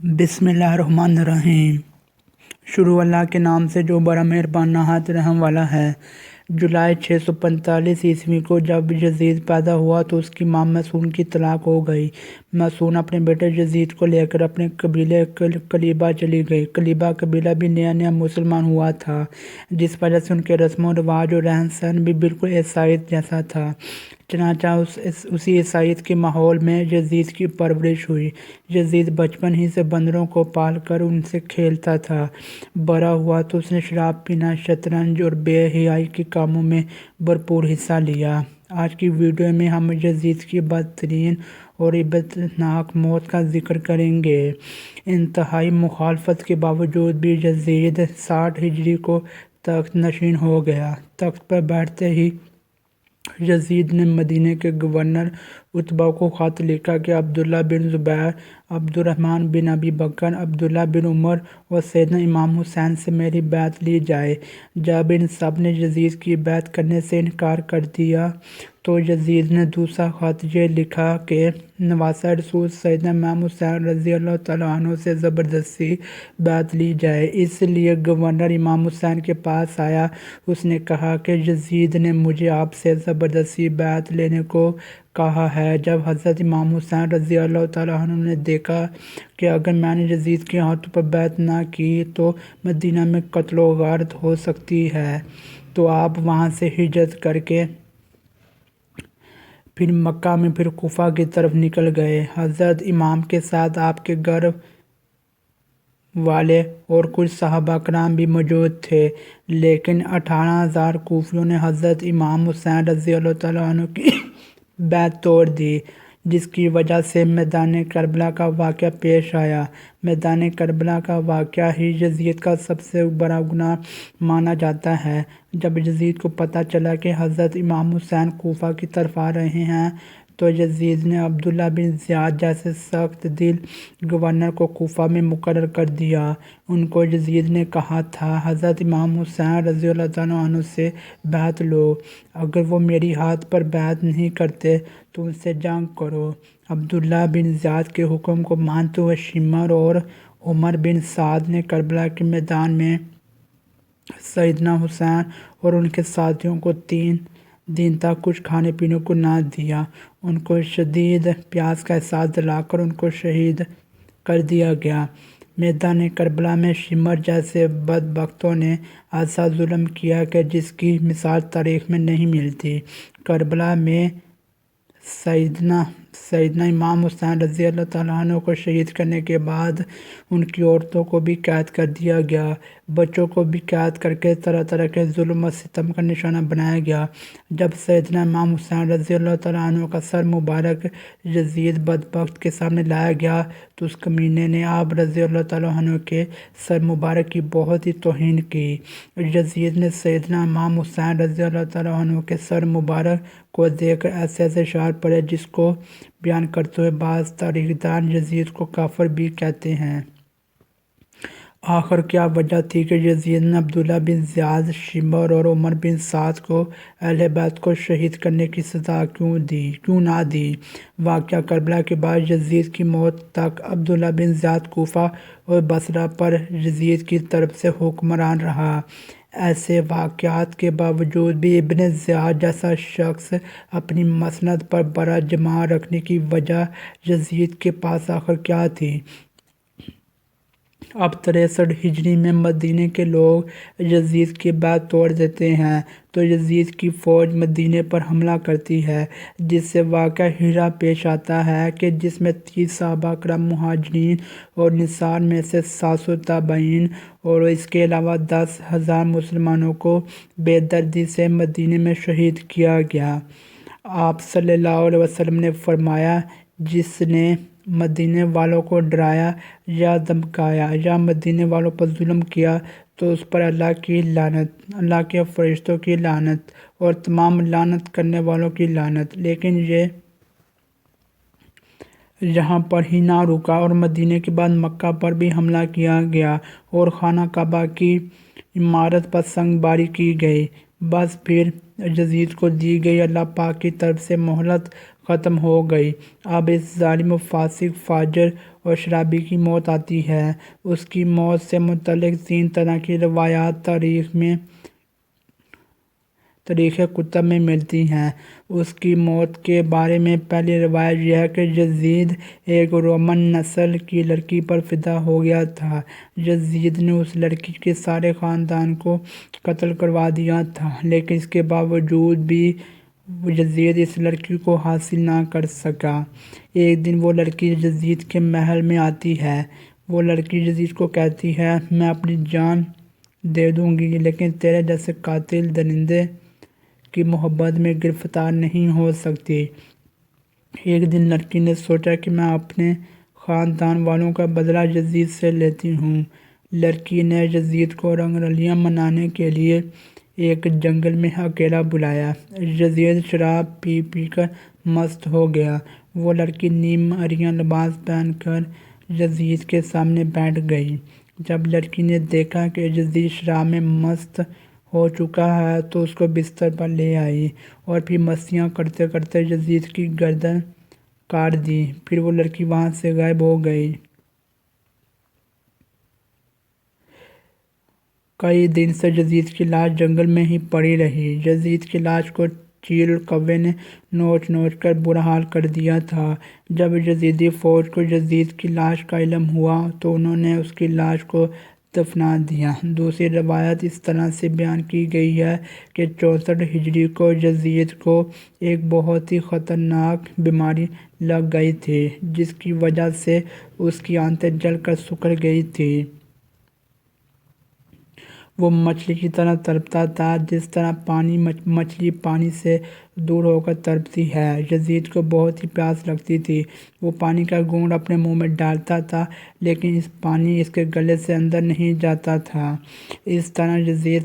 بسم اللہ الرحمن الرحیم۔ شروع اللہ کے نام سے جو بڑا مہربان نہایت رحم والا ہے۔ جولائی 645 عیسوی کو جب یزید پیدا ہوا تو اس کی ماں مسعون کی طلاق ہو گئی۔ مسعون اپنے بیٹے یزید کو لے کر اپنے قبیلے کلیبہ چلی گئی۔ کلیبہ قبیلہ بھی نیا نیا مسلمان ہوا تھا، جس وجہ سے ان کے رسم و رواج اور رہن سہن بھی بالکل عیسائیت جیسا تھا۔ چنانچہ اسی عیسائیت کے ماحول میں یزید کی پرورش ہوئی۔ یزید بچپن ہی سے بندروں کو پال کر ان سے کھیلتا تھا۔ بڑا ہوا تو اس نے شراب پینا، شطرنج اور بے حیائی کے کاموں میں بھرپور حصہ لیا۔ آج کی ویڈیو میں ہم یزید کی بدترین اور عبرتناک موت کا ذکر کریں گے۔ انتہائی مخالفت کے باوجود بھی یزید 60 ہجری کو تخت نشین ہو گیا۔ تخت پر بیٹھتے ہی یزید نے مدینہ کے گورنر عتبہ کو خط لکھا کہ عبداللہ بن زبیر، عبد الرحمن بن ابی بکر، عبداللہ بن عمر اور سیدنا امام حسین سے میری بیعت لی جائے۔ جب ان سب نے یزید کی بیعت کرنے سے انکار کر دیا تو یزید نے دوسرا خط یہ لکھا کہ نواسہ رسول سیدنا امام حسین رضی اللہ تعالیٰ عنہ سے زبردستی بیعت لی جائے۔ اس لیے گورنر امام حسین کے پاس آیا۔ اس نے کہا کہ یزید نے مجھے آپ سے زبردستی بیعت لینے کو کہا ہے۔ جب حضرت امام حسین رضی اللہ تعالیٰ عنہ نے دیکھا کہ اگر میں نے یزید کے ہاتھوں پر بیعت نہ کی تو مدینہ میں قتل و غارت ہو سکتی ہے، تو آپ وہاں سے ہجرت کر کے پھر مکہ میں پھر کوفہ کی طرف نکل گئے۔ حضرت امام کے ساتھ آپ کے گھر والے اور کچھ صحابہ کرام بھی موجود تھے، لیکن 18,000 کوفیوں نے حضرت امام حسین رضی اللہ تعالیٰ عنہ کی بیعت توڑ دی، جس کی وجہ سے میدان کربلا کا واقعہ پیش آیا۔ میدان کربلا کا واقعہ ہی یزید کا سب سے بڑا گناہ مانا جاتا ہے۔ جب یزید کو پتہ چلا کہ حضرت امام حسین کوفہ کی طرف آ رہے ہیں تو یزید نے عبداللہ بن زیاد جیسے سخت دل گورنر کو کوفہ میں مقرر کر دیا۔ ان کو یزید نے کہا تھا حضرت امام حسین رضی اللہ تعالیٰ عنہ سے بیعت لو، اگر وہ میری ہاتھ پر بیعت نہیں کرتے تو ان سے جنگ کرو۔ عبداللہ بن زیاد کے حکم کو مانتے ہوئے شمر اور عمر بن سعد نے کربلا کے میدان میں سیدنا حسین اور ان کے ساتھیوں کو 3 دن تک کچھ کھانے پینے کو نہ دیا۔ ان کو شدید پیاس کا احساس دلا کر ان کو شہید کر دیا گیا۔ میدان کربلا میں شمر جیسے بدبختوں نے ایسا ظلم کیا کہ جس کی مثال تاریخ میں نہیں ملتی۔ کربلا میں سیدنا امام حسین رضی اللہ تعالیٰ عنہ کو شہید کرنے کے بعد ان کی عورتوں کو بھی قید کر دیا گیا، بچوں کو بھی قید کر کے طرح طرح کے ظلم و ستم کا نشانہ بنایا گیا۔ جب سیدنا امام حسین رضی اللہ تعالیٰ عنہ کا سر مبارک یزید بدبخت کے سامنے لایا گیا تو اس کمینے نے آپ رضی اللہ تعالیٰ عنہ کے سر مبارک کی بہت ہی توہین کی۔ یزید نے سیدنا امام حسین رضی اللہ تعالیٰ عنہ کے سر مبارک کو دیکھ کر ایسے ایسے اشعار پڑھے جس کو بیان کرتے ہوئے بعض تاریخ دان یزید کو کافر بھی کہتے ہیں۔ آخر کیا وجہ تھی کہ یزید نے عبداللہ بن زیاد، شمر اور عمر بن سعد کو اہل بیت کو شہید کرنے کی سزا کیوں نہ دی؟ واقعہ کربلا کے بعد یزید کی موت تک عبداللہ بن زیاد کوفہ اور بصرہ پر یزید کی طرف سے حکمران رہا۔ ایسے واقعات کے باوجود بھی ابن زیاد جیسا شخص اپنی مسند پر بڑا جمع رکھنے کی وجہ یزید کے پاس آخر کیا تھی؟ اب 63 ہجری میں مدینہ کے لوگ یزید کی بیعت توڑ دیتے ہیں تو یزید کی فوج مدینہ پر حملہ کرتی ہے، جس سے واقعہ ہیرا پیش آتا ہے کہ جس میں 30 صحابہ کرام مہاجرین اور نصار میں سے 700 تابعین اور اس کے علاوہ 10,000 مسلمانوں کو بے دردی سے مدینہ میں شہید کیا گیا۔ آپ صلی اللہ علیہ وسلم نے فرمایا، جس نے مدینہ والوں کو ڈرایا یا دھمکایا یا مدینہ والوں پر ظلم کیا تو اس پر اللہ کی لعنت، اللہ کے فرشتوں کی لعنت اور تمام لعنت کرنے والوں کی لعنت۔ لیکن یہ یہاں پر ہی نہ رکا اور مدینہ کے بعد مکہ پر بھی حملہ کیا گیا اور خانہ کعبہ کی عمارت پر سنگ باری کی گئی۔ بس پھر یزید کو دی گئی اللہ پاک کی طرف سے مہلت ختم ہو گئی۔ اب اس ظالم و فاسق فاجر اور شرابی کی موت آتی ہے۔ اس کی موت سے متعلق 3 طرح کی روایات تاریخ کتب میں ملتی ہیں۔ اس کی موت کے بارے میں پہلی روایت یہ ہے کہ یزید ایک رومن نسل کی لڑکی پر فدا ہو گیا تھا۔ یزید نے اس لڑکی کے سارے خاندان کو قتل کروا دیا تھا، لیکن اس کے باوجود بھی یزید اس لڑکی کو حاصل نہ کر سکا۔ ایک دن وہ لڑکی یزید کے محل میں آتی ہے۔ وہ لڑکی یزید کو کہتی ہے، میں اپنی جان دے دوں گی لیکن تیرے جیسے قاتل درندے کی محبت میں گرفتار نہیں ہو سکتی۔ ایک دن لڑکی نے سوچا کہ میں اپنے خاندان والوں کا بدلہ یزید سے لیتی ہوں۔ لڑکی نے یزید کو رنگ رلیاں منانے کے لیے ایک جنگل میں اکیلا بلایا۔ یزید شراب پی پی کر مست ہو گیا۔ وہ لڑکی نیم عریاں لباس پہن کر یزید کے سامنے بیٹھ گئی۔ جب لڑکی نے دیکھا کہ یزید شراب میں مست ہو چکا ہے تو اس کو بستر پر لے آئی اور پھر مستیاں کرتے کرتے یزید کی گردن کاٹ دی۔ پھر وہ لڑکی وہاں سے غائب ہو گئی۔ کئی دن سے یزید کی لاش جنگل میں ہی پڑی رہی۔ یزید کی لاش کو چیل اور کوے نے نوچ نوچ کر برا حال کر دیا تھا۔ جب یزیدی فوج کو یزید کی لاش کا علم ہوا تو انہوں نے اس کی لاش کو دفنا دیا۔ دوسری روایت اس طرح سے بیان کی گئی ہے کہ 64 ہجری کو یزید کو ایک بہت ہی خطرناک بیماری لگ گئی تھی، جس کی وجہ سے اس کی آنتیں جل کر سکڑ گئی تھیں۔ وہ مچھلی کی طرح تڑپتا تھا، جس طرح مچھلی پانی سے دور ہو کر تڑپتی ہے۔ یزید کو بہت ہی پیاس لگتی تھی۔ وہ پانی کا گھونٹ اپنے منہ میں ڈالتا تھا، لیکن پانی اس کے گلے سے اندر نہیں جاتا تھا۔ اس طرح یزید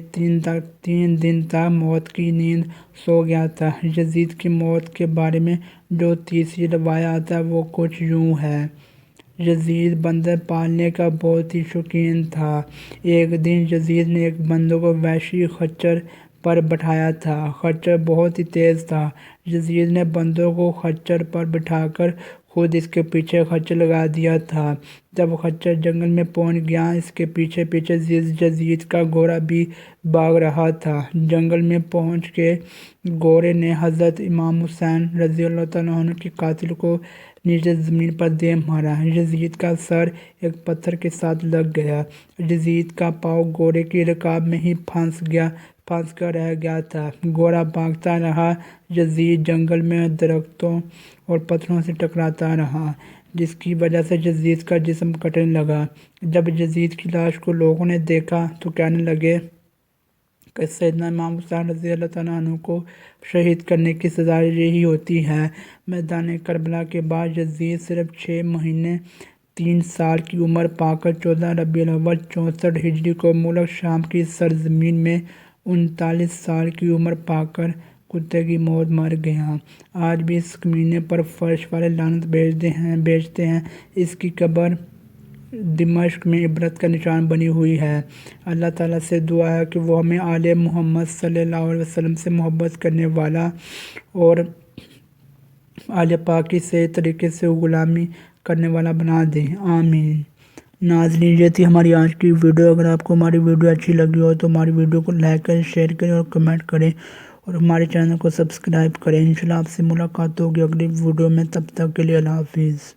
3 دن تک موت کی نیند سو گیا تھا۔ یزید کی موت کے بارے میں جو تیسری روایت ہے وہ کچھ یوں ہے۔ یزید بندر پالنے کا بہت ہی شوقین تھا۔ ایک دن یزید نے ایک بندر کو وحشی خچر پر بٹھایا تھا۔ خچر بہت ہی تیز تھا۔ یزید نے بندر کو خچر پر بٹھا کر خود اس کے پیچھے خچر لگا دیا تھا۔ جب خچر جنگل میں پہنچ گیا، اس کے پیچھے پیچھے یزید کا گھوڑا بھی بھاگ رہا تھا۔ جنگل میں پہنچ کے گھوڑے نے حضرت امام حسین رضی اللہ عنہ کے قاتل کو نیچے زمین پر دے مارا۔ یزید کا سر ایک پتھر کے ساتھ لگ گیا۔ یزید کا پاؤں گھوڑے کی رکاب میں ہی پھنس کر رہ گیا تھا۔ گھوڑا بھاگتا رہا۔ یزید جنگل میں درختوں اور پتھروں سے ٹکراتا رہا، جس کی وجہ سے یزید کا جسم کٹنے لگا۔ جب یزید کی لاش کو لوگوں نے دیکھا تو کہنے لگے کہ سیدنا امام حسین رضی اللہ عنہ کو شہید کرنے کی سزا یہی ہوتی ہے۔ میدان کربلا کے بعد یزید صرف 6 مہینے 3 سال کی عمر پا کر 14 ربیع الاول 64 ہجری کو ملک شام کی سرزمین میں 39 سال کی عمر پا کر کتے کی موت مر گیا۔ آج بھی اس کمینے پر فرش والے لعنت بھیجتے ہیں۔ اس کی قبر دمشق میں عبرت کا نشان بنی ہوئی ہے۔ اللہ تعالیٰ سے دعا ہے کہ وہ ہمیں آل محمد صلی اللہ علیہ وسلم سے محبت کرنے والا اور آل پاک کی صحیح طریقے سے غلامی کرنے والا بنا دے، آمین۔ ناظرین، یہ تھی ہماری آج کی ویڈیو۔ اگر آپ کو ہماری ویڈیو اچھی لگی ہو تو ہماری ویڈیو کو لائک کریں، شیئر کریں اور کمنٹ کریں اور ہمارے چینل کو سبسکرائب کریں۔ انشاءاللہ آپ سے ملاقات ہوگی اگلی ویڈیو میں، تب تک کے لیے اللہ حافظ۔